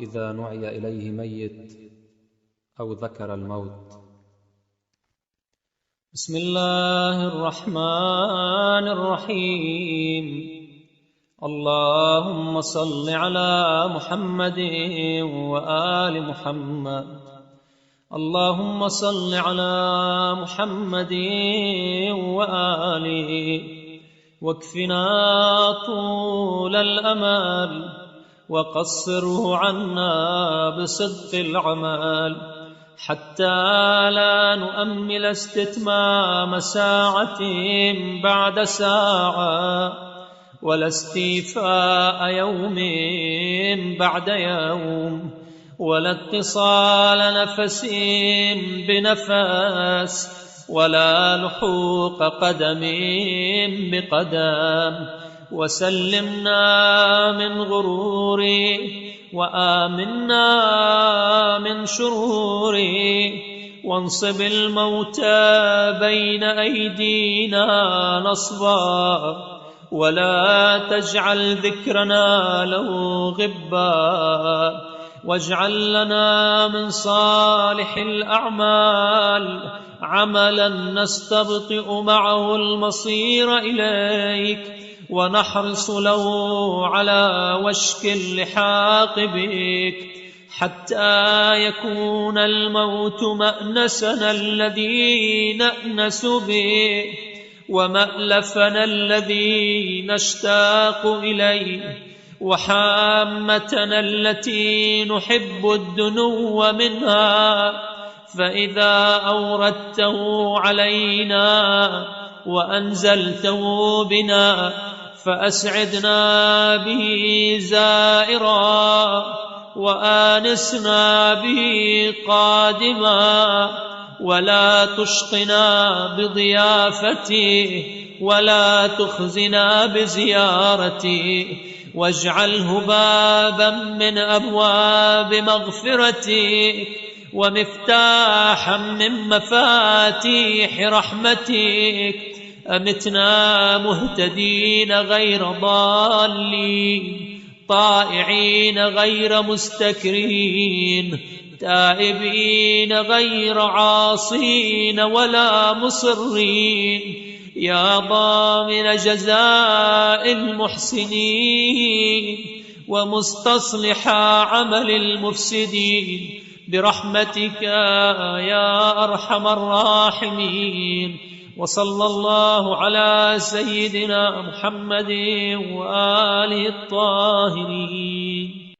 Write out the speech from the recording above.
إذا نعي إليه ميت أو ذكر الموت. بسم الله الرحمن الرحيم. اللهم صل على محمد وآل محمد. اللهم صل على محمد وآله، واكفنا طول الأمل وقصره عنا بصدق العمل، حتى لا نؤمل استتمام ساعة بعد ساعة، ولا استيفاء يوم بعد يوم، ولا اتصال نفس بنفس، ولا لحوق قدم بقدم. وسلمنا من غرور، وآمنا من شرور، وانصب الموتى بين أيدينا نصبا، ولا تجعل ذكرنا له غبا، واجعل لنا من صالح الأعمال عملا نستبطئ معه المصير إليك، ونحرص له على وشك اللحاق بك، حتى يكون الموت مأنسنا الذي نأنس به، ومألفنا الذي نشتاق إليه، وحامتنا التي نحب الدنو منها. فإذا أوردته علينا وأنزلته بنا فأسعدنا به زائرا، وآنسنا به قادما، ولا تشقنا بضيافته، ولا تخزنا بزيارته، واجعله بابا من أبواب مغفرتك، ومفتاحا من مفاتيح رحمتك. أمتنا مهتدين غير ضالين، طائعين غير مستكرين، تائبين غير عاصين ولا مصرين، يا ضامن جزاء المحسنين ومستصلح عمل المفسدين، برحمتك يا أرحم الراحمين. وصلى الله على سيدنا محمد وآله الطاهرين.